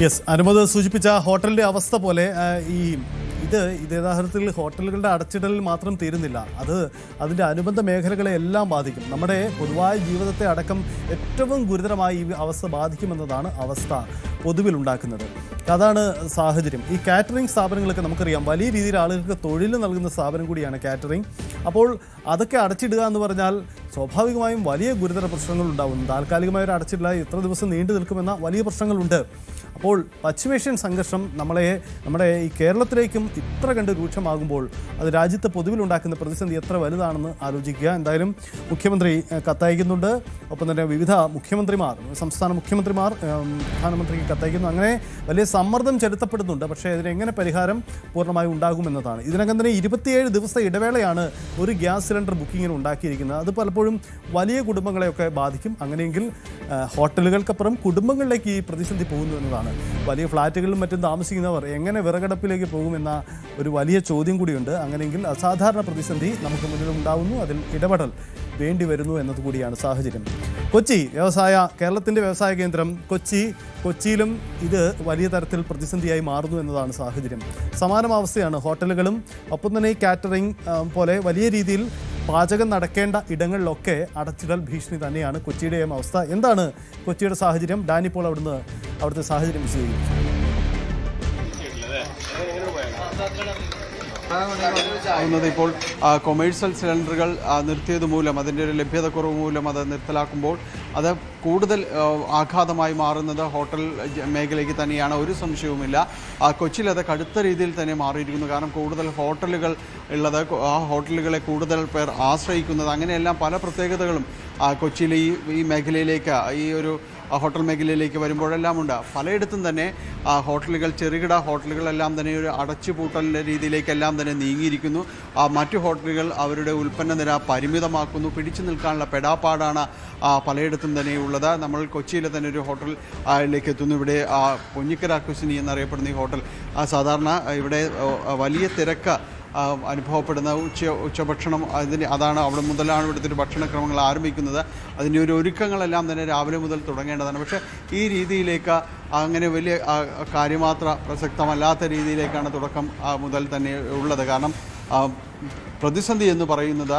Yes, അനുമതി സൂചിപ്പിച്ച ഹോട്ടലിൻ്റെ അവസ്ഥ പോലെ ഇത് യഥാർത്ഥത്തിൽ ഹോട്ടലുകളുടെ അടച്ചിടലിൽ മാത്രം തീരുന്നില്ല. അതിൻ്റെ അനുബന്ധ മേഖലകളെ എല്ലാം ബാധിക്കും. നമ്മുടെ പൊതുവായ ജീവിതത്തെ അടക്കം ഏറ്റവും ഗുരുതരമായി ഈ അവസ്ഥ ബാധിക്കുമെന്നതാണ് അവസ്ഥ പൊതുവിലുണ്ടാക്കുന്നത്. അതാണ് സാഹചര്യം. ഈ കാറ്ററിംഗ് സ്ഥാപനങ്ങളൊക്കെ നമുക്കറിയാം, വലിയ രീതിയിൽ ആളുകൾക്ക് തൊഴിൽ നൽകുന്ന സ്ഥാപനം കൂടിയാണ് കാറ്ററിംഗ്. അപ്പോൾ അതൊക്കെ അടച്ചിടുക എന്ന് പറഞ്ഞാൽ സ്വാഭാവികമായും വലിയ ഗുരുതര പ്രശ്നങ്ങൾ ഉണ്ടാകും. താൽക്കാലികമായ ഒരു അടച്ചിടില്ല, എത്ര ദിവസം നീണ്ടു നിൽക്കുമെന്ന വലിയ പ്രശ്നങ്ങളുണ്ട്. അപ്പോൾ പശ്ചിമേഷ്യൻ സംഘർഷം നമ്മുടെ ഈ കേരളത്തിലേക്കും ഇത്ര കണ്ട് രൂക്ഷമാകുമ്പോൾ അത് രാജ്യത്തെ പൊതുവിലുണ്ടാക്കുന്ന പ്രതിസന്ധി എത്ര വലുതാണെന്ന് ആലോചിക്കുക. എന്തായാലും മുഖ്യമന്ത്രി കത്തയക്കുന്നുണ്ട്. ഒപ്പം തന്നെ വിവിധ മുഖ്യമന്ത്രിമാർ, സംസ്ഥാന മുഖ്യമന്ത്രിമാർ പ്രധാനമന്ത്രിക്ക് കത്തയക്കുന്നു. അങ്ങനെ വലിയ സമ്മർദ്ദം ചെലുത്തപ്പെടുന്നുണ്ട്. പക്ഷേ ഇതിനെങ്ങനെ പരിഹാരം പൂർണ്ണമായി ഉണ്ടാകുമെന്നതാണ്. ഇതിനകം തന്നെ 27 ദിവസത്തെ ഇടവേളയാണ് ഒരു ഗ്യാസ് സിലിണ്ടർ ബുക്കിങ്ങിന് ഉണ്ടാക്കിയിരിക്കുന്നത്. അത് പലപ്പോഴും വലിയ കുടുംബങ്ങളെയൊക്കെ ബാധിക്കും. അങ്ങനെയെങ്കിൽ ഹോട്ടലുകൾക്കപ്പുറം കുടുംബങ്ങളിലേക്ക് ഈ പ്രതിസന്ധി പോകുന്നു എന്നതാണ്. വലിയ ഫ്ലാറ്റുകളിലും മറ്റും താമസിക്കുന്നവർ എങ്ങനെ വിറകടുപ്പിലേക്ക് പോകുമെന്ന ഒരു വലിയ ചോദ്യം കൂടിയുണ്ട്. അങ്ങനെയെങ്കിൽ അസാധാരണ പ്രതിസന്ധി നമുക്ക് മുന്നിൽ ഉണ്ടാവുന്നു. അതിൽ ഇടപെടൽ വേണ്ടി വരുന്നു എന്നതുകൂടിയാണ് സാഹചര്യം. കേരളത്തിൻ്റെ വ്യവസായ കേന്ദ്രം കൊച്ചിയിലും ഇത് വലിയ തരത്തിൽ പ്രതിസന്ധിയായി മാറുന്നു എന്നതാണ് സാഹചര്യം. സമാനമാവസ്ഥയാണ് ഹോട്ടലുകളും. ഒപ്പം തന്നെ ഈ കാറ്ററിംഗ് പോലെ വലിയ രീതിയിൽ പാചകം നടക്കേണ്ട ഇടങ്ങളിലൊക്കെ അടച്ചിടൽ ഭീഷണി തന്നെയാണ് കൊച്ചിയുടെയും അവസ്ഥ. എന്താണ് കൊച്ചിയുടെ സാഹചര്യം? ഡാനിപ്പോൾ അവിടുത്തെ സാഹചര്യം വിശദീകരിക്കും. ഇപ്പോൾ കൊമേഴ്സ്യൽ സിലിണ്ടറുകൾ നിർത്തിയത് മൂലം, അതിൻ്റെ ഒരു ലഭ്യതക്കുറവ് മൂലം അത് നിർത്തലാക്കുമ്പോൾ അത് കൂടുതൽ ആഘാതമായി മാറുന്നത് ഹോട്ടൽ മേഖലയ്ക്ക് തന്നെയാണ്, ഒരു സംശയവുമില്ല. കൊച്ചിയിൽ അത് കടുത്ത രീതിയിൽ തന്നെ മാറിയിരിക്കുന്നു. കാരണം കൂടുതൽ ഹോട്ടലുകൾ ഉള്ളത്, ആ ഹോട്ടലുകളെ കൂടുതൽ പേർ ആശ്രയിക്കുന്നത്, അങ്ങനെയെല്ലാം പല പ്രത്യേകതകളും കൊച്ചിയിലെ ഈ മേഖലയിലേക്ക്, ഈ ഒരു ഹോട്ടൽ മേഖലയിലേക്ക് വരുമ്പോഴെല്ലാം ഉണ്ട്. പലയിടത്തും തന്നെ ഹോട്ടലുകൾ, ചെറുകിട ഹോട്ടലുകളെല്ലാം തന്നെ ഒരു അടച്ചുപൂട്ടലിൻ്റെ രീതിയിലേക്കെല്ലാം തന്നെ നീങ്ങിയിരിക്കുന്നു. മറ്റു ഹോട്ടലുകൾ അവരുടെ ഉൽപ്പന്ന നിര പരിമിതമാക്കുന്നു. പിടിച്ചു നിൽക്കാനുള്ള പെടാപ്പാടാണ് പലയിടത്തും തന്നെ ഉള്ളത്. നമ്മൾ കൊച്ചിയിലെ തന്നെ ഒരു ഹോട്ടലിലേക്ക് എത്തുന്നു. ഇവിടെ പൊന്നിക്കര കുസിനി എന്നറിയപ്പെടുന്ന ഈ ഹോട്ടൽ സാധാരണ ഇവിടെ വലിയ തിരക്ക് അനുഭവപ്പെടുന്ന ഉച്ചഭക്ഷണം അതാണ് അവിടെ മുതലാണ് ഇവിടുത്തെ ഒരു ഭക്ഷണക്രമങ്ങൾ ആരംഭിക്കുന്നത്. അതിൻ്റെ ഒരു ഒരുക്കങ്ങളെല്ലാം തന്നെ രാവിലെ മുതൽ തുടങ്ങേണ്ടതാണ്. പക്ഷേ ഈ രീതിയിലേക്ക് അങ്ങനെ വലിയ കാര്യമാത്ര പ്രസക്തമല്ലാത്ത രീതിയിലേക്കാണ് തുടക്കം മുതൽ തന്നെ ഉള്ളത്. കാരണം പ്രതിസന്ധി എന്ന് പറയുന്നത്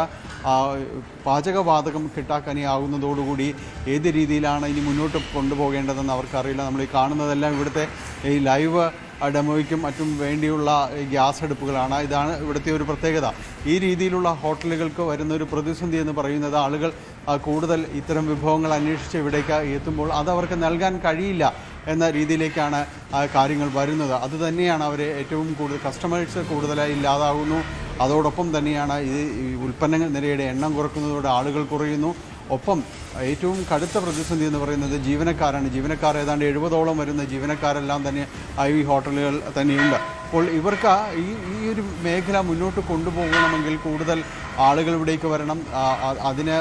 പാചകവാതകം കിട്ടാക്കനിയാകുന്നതോടുകൂടി ഏത് രീതിയിലാണ് ഇനി മുന്നോട്ട് കൊണ്ടുപോകേണ്ടതെന്ന് അവർക്കറിയില്ല. നമ്മൾ ഈ കാണുന്നതെല്ലാം ഇവിടുത്തെ ഈ ലൈവ് ഡെമോയ്ക്കും മറ്റും വേണ്ടിയുള്ള ഗ്യാസ് അടുപ്പുകളാണ്. ഇതാണ് ഇവിടുത്തെ ഒരു പ്രത്യേകത. ഈ രീതിയിലുള്ള ഹോട്ടലുകൾക്ക് വരുന്നൊരു പ്രതിസന്ധി എന്ന് പറയുന്നത് ആളുകൾ കൂടുതൽ ഇത്തരം വിഭവങ്ങൾ അന്വേഷിച്ച് ഇവിടേക്ക് എത്തുമ്പോൾ അതവർക്ക് നൽകാൻ കഴിയില്ല എന്ന രീതിയിലേക്കാണ് കാര്യങ്ങൾ വരുന്നത്. അതുതന്നെയാണ് അവരെ ഏറ്റവും കൂടുതൽ കസ്റ്റമേഴ്സ് കൂടുതലായി ഇല്ലാതാകുന്നു. അതോടൊപ്പം തന്നെയാണ് ഈ ഉൽപ്പന്ന നിരയുടെ എണ്ണം കുറയ്ക്കുന്നതോടെ ആളുകൾ കുറയുന്നു. ഒപ്പം ഏറ്റവും കടുത്ത പ്രതിസന്ധി എന്ന് പറയുന്നത് ജീവനക്കാരാണ്. ജീവനക്കാർ ഏതാണ്ട് 70ഓളം വരുന്ന ജീവനക്കാരെല്ലാം തന്നെ ഈ ഹോട്ടലുകൾ തന്നെയുണ്ട്. അപ്പോൾ ഇവർക്ക് ഈ ഒരു മേഖല മുന്നോട്ട് കൊണ്ടുപോകണമെങ്കിൽ കൂടുതൽ ആളുകൾ ഇവിടേക്ക് വരണം. അതിന്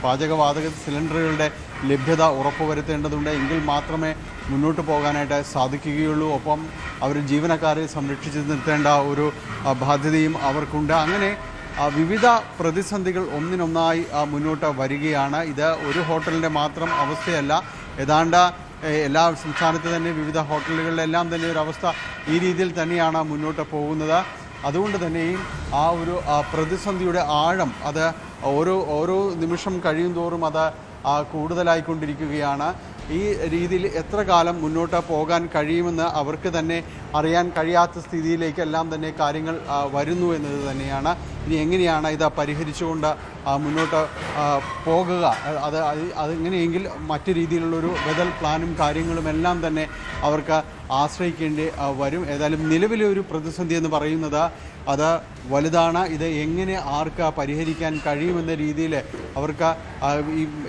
പാചകവാതക സിലിണ്ടറുകളുടെ ലഭ്യത ഉറപ്പുവരുത്തേണ്ടതുണ്ട്. എങ്കിൽ മാത്രമേ മുന്നോട്ട് പോകാനായിട്ട് സാധിക്കുകയുള്ളൂ. ഒപ്പം അവർ ജീവനക്കാരെ സംരക്ഷിച്ച് നിർത്തേണ്ട ഒരു ബാധ്യതയും അവർക്കുണ്ട്. അങ്ങനെ വിവിധ പ്രതിസന്ധികൾ ഒന്നിനൊന്നായി മുന്നോട്ട് വരികയാണ്. ഇത് ഒരു ഹോട്ടലിൻ്റെ മാത്രം അവസ്ഥയല്ല. ഏതാണ്ട് എല്ലാ സംസ്ഥാനത്ത് തന്നെ വിവിധ ഹോട്ടലുകളിലെല്ലാം തന്നെ ഒരു അവസ്ഥ ഈ രീതിയിൽ തന്നെയാണ് മുന്നോട്ട് പോകുന്നത്. അതുകൊണ്ട് തന്നെയും ആ ഒരു പ്രതിസന്ധിയുടെ ആഴം അത് ഓരോ നിമിഷം കഴിയും തോറും അത് കൂടുതലായിക്കൊണ്ടിരിക്കുകയാണ്. ഈ രീതിയിൽ എത്ര കാലം മുന്നോട്ട് പോകാൻ കഴിയുമെന്ന് അവർക്ക് തന്നെ അറിയാൻ കഴിയാത്ത സ്ഥിതിയിലേക്കെല്ലാം തന്നെ കാര്യങ്ങൾ വരുന്നു എന്നത് തന്നെയാണ്. ഇനി എങ്ങനെയാണ് ഇത് പരിഹരിച്ചുകൊണ്ട് മുന്നോട്ട് പോകുക? അതെങ്ങനെയെങ്കിൽ മറ്റു രീതിയിലുള്ളൊരു ബദൽ പ്ലാനും കാര്യങ്ങളും എല്ലാം തന്നെ അവർക്ക് ആശ്രയിക്കേണ്ടി വരും. ഏതായാലും നിലവിലെ ഒരു പ്രതിസന്ധി എന്ന് പറയുന്നത് അത് വലുതാണ്. ഇത് എങ്ങനെ ആർക്ക് പരിഹരിക്കാൻ കഴിയുമെന്ന രീതിയിൽ അവർക്ക്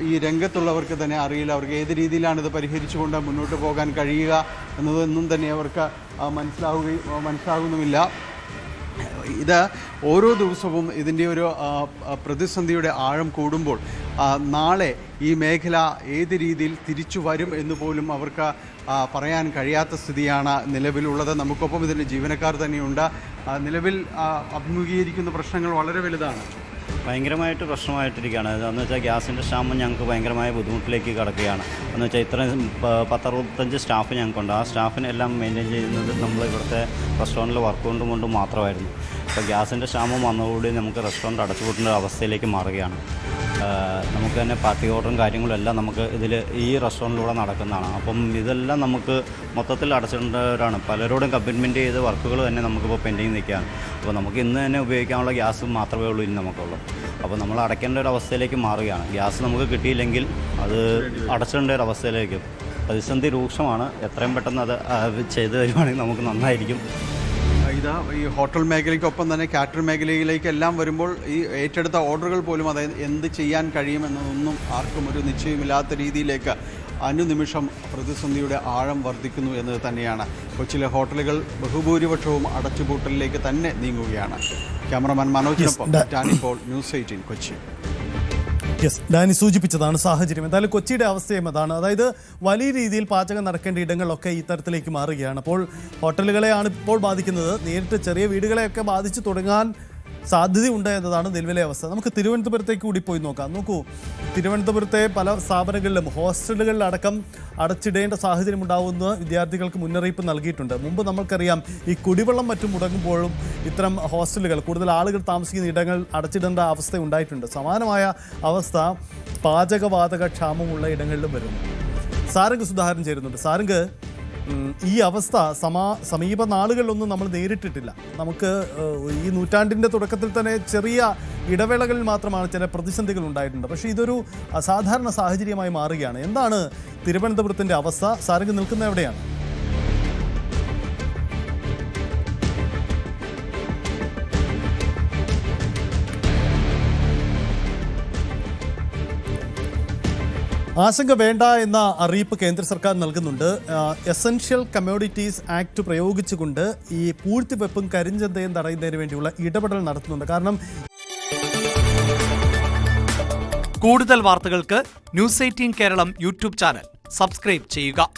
ഈ രംഗത്തുള്ളവർക്ക് തന്നെ അറിയില്ല. അവർക്ക് ഏത് രീതിയിലാണ് ഇത് പരിഹരിച്ചുകൊണ്ട് മുന്നോട്ട് പോകാൻ കഴിയുക എന്നതൊന്നും തന്നെ അവർക്ക് മനസ്സിലാകുന്നുമില്ല. ഇത് ഓരോ ദിവസവും ഇതിൻ്റെ ഒരു പ്രതിസന്ധിയുടെ ആഴം കൂടുമ്പോൾ നാളെ ഈ മേഖല ഏത് രീതിയിൽ തിരിച്ചു വരും എന്ന് പോലും അവർക്ക് പറയാൻ കഴിയാത്ത സ്ഥിതിയാണ് നിലവിലുള്ളത്. നമുക്കൊപ്പം ഇതിൻ്റെ ജീവനക്കാർ തന്നെയുണ്ട്. നിലവിൽ അഭിമുഖീകരിക്കുന്ന പ്രശ്നങ്ങൾ വളരെ വലുതാണ്. ഭയങ്കരമായിട്ട് പ്രശ്നമായിട്ടിരിക്കുകയാണ്. അതെന്ന് വെച്ചാൽ ഗ്യാസിൻ്റെ ക്ഷാമം ഞങ്ങൾക്ക് ഭയങ്കരമായ ബുദ്ധിമുട്ടിലേക്ക് കിടക്കുകയാണ്. എന്ന് വെച്ചാൽ ഇത്രയും 10-65 സ്റ്റാഫ് ഞങ്ങൾക്കുണ്ട്. ആ സ്റ്റാഫിനെല്ലാം മെയിൻറ്റെയിൻ ചെയ്യുന്നത് നമ്മൾ ഇവിടുത്തെ റെസ്റ്റോറൻറ്റിൽ വർക്ക് കൊണ്ടും മാത്രമായിരുന്നു. ഇപ്പോൾ ഗ്യാസിൻ്റെ ക്ഷാമം വന്നതോടുകൂടി നമുക്ക് റെസ്റ്റോറൻറ്റ് അടച്ചുപൂട്ടേണ്ട അവസ്ഥയിലേക്ക് മാറുകയാണ്. നമുക്ക് തന്നെ പാർട്ടി ഓർഡറും കാര്യങ്ങളും എല്ലാം നമുക്ക് ഇതിൽ ഈ റെസ്റ്റോറൻറ്റിലൂടെ നടക്കുന്നതാണ്. അപ്പം ഇതെല്ലാം നമുക്ക് മൊത്തത്തിൽ അടച്ചിടേണ്ടവരാണ്. പലരോടും കമ്മിറ്റ്മെൻറ്റ് ചെയ്ത് വർക്കുകൾ തന്നെ നമുക്കിപ്പോൾ പെൻഡിങ് നിൽക്കുകയാണ്. അപ്പോൾ നമുക്ക് ഇന്ന് തന്നെ ഉപയോഗിക്കാനുള്ള ഗ്യാസ് മാത്രമേ ഉള്ളൂ ഇനി നമുക്കുള്ളൂ. അപ്പോൾ നമ്മൾ അടയ്ക്കേണ്ട ഒരു അവസ്ഥയിലേക്ക് മാറുകയാണ്. ഗ്യാസ് നമുക്ക് കിട്ടിയില്ലെങ്കിൽ അത് അടച്ചിടേണ്ട ഒരു അവസ്ഥയിലേക്ക് പ്രതിസന്ധി രൂക്ഷമാണ്. എത്രയും പെട്ടെന്ന് അത് ചെയ്തു തരുവാണെങ്കിൽ നമുക്ക് നന്നായിരിക്കും. ഇതാ ഈ ഹോട്ടൽ മേഖലയ്ക്കൊപ്പം തന്നെ കാറ്ററിംഗ് മേഖലയിലേക്ക് എല്ലാം വരുമ്പോൾ ഈ ഏറ്റെടുത്ത ഓർഡറുകൾ പോലും അതായത് എന്ത് ചെയ്യാൻ കഴിയുമെന്നതൊന്നും ആർക്കും ഒരു നിശ്ചയമില്ലാത്ത രീതിയിലേക്ക് അനുനിമിഷം പ്രതിസന്ധിയുടെ ആഴം വർദ്ധിക്കുന്നു എന്നത് തന്നെയാണ്. കൊച്ചിയിലെ ഹോട്ടലുകൾ ബഹുഭൂരിപക്ഷവും അടച്ചുപൂട്ടലിലേക്ക് തന്നെ നീങ്ങുകയാണ്. ക്യാമറമാൻ മനോജിനൊപ്പം ഡാനി പോൾ, ന്യൂസ് 18 കൊച്ചി. ഡാനി സൂചിപ്പിച്ചതാണ് സാഹചര്യം. എന്തായാലും കൊച്ചിയുടെ അവസ്ഥയും അതാണ്. അതായത് വലിയ രീതിയിൽ പാചകം നടക്കേണ്ട ഇടങ്ങളിലൊക്കെ ഇത്തരത്തിലേക്ക് മാറുകയാണ്. അപ്പോൾ ഹോട്ടലുകളെയാണ് ഇപ്പോൾ ബാധിക്കുന്നത്. നേരിട്ട് ചെറിയ വീടുകളെയൊക്കെ ബാധിച്ചു തുടങ്ങാൻ സാധ്യതയുണ്ട് എന്നതാണ് നിലവിലെ അവസ്ഥ. നമുക്ക് തിരുവനന്തപുരത്തേക്ക് കൂടി പോയി നോക്കാം. നോക്കൂ, തിരുവനന്തപുരത്തെ പല സ്ഥാപനങ്ങളിലും ഹോസ്റ്റലുകളിലടക്കം അടച്ചിടേണ്ട സാഹചര്യം ഉണ്ടാവുമെന്ന് വിദ്യാർത്ഥികൾക്ക് മുന്നറിയിപ്പ് നൽകിയിട്ടുണ്ട്. മുമ്പ് നമ്മൾക്കറിയാം ഈ കുടിവെള്ളം മറ്റും മുടങ്ങുമ്പോഴും ഇത്തരം ഹോസ്റ്റലുകൾ, കൂടുതൽ ആളുകൾ താമസിക്കുന്ന ഇടങ്ങൾ അടച്ചിടേണ്ട അവസ്ഥ ഉണ്ടായിട്ടുണ്ട്. സമാനമായ അവസ്ഥ പാചകവാതക ക്ഷാമമുള്ള ഇടങ്ങളിലും വരുന്നു. സാരംഗ് സുധാകരൻ ചേരുന്നുണ്ട്. സാരംഗ്, ഈ അവസ്ഥ സമീപ നാളുകളിലൊന്നും നമ്മൾ നേരിട്ടിട്ടില്ല. നമുക്ക് ഈ നൂറ്റാണ്ടിൻ്റെ തുടക്കത്തിൽ തന്നെ ചെറിയ ഇടവേളകളിൽ മാത്രമാണ് ചില പ്രതിസന്ധികൾ ഉണ്ടായിട്ടുണ്ട്. പക്ഷേ ഇതൊരു അസാധാരണ സാഹചര്യമായി മാറുകയാണ്. എന്താണ് തിരുവനന്തപുരത്തിൻ്റെ അവസ്ഥ? സാരംഗ് നിൽക്കുന്ന എവിടെയാണ്? ആശങ്ക വേണ്ട എന്ന അറിയിപ്പ് കേന്ദ്ര സർക്കാർ നൽകുന്നുണ്ട്. എസൻഷ്യൽ കമ്മോഡിറ്റീസ് ആക്ട് പ്രയോഗിച്ചുകൊണ്ട് ഈ പൂഴ്ത്തിവെപ്പും കരിഞ്ചന്തയും തടയുന്നതിന് വേണ്ടിയുള്ള ഇടപെടൽ നടത്തുന്നുണ്ട്. കാരണം കൂടുതൽ വാർത്തകൾക്ക് news 18 Keralam YouTube channel subscribe ചെയ്യുക.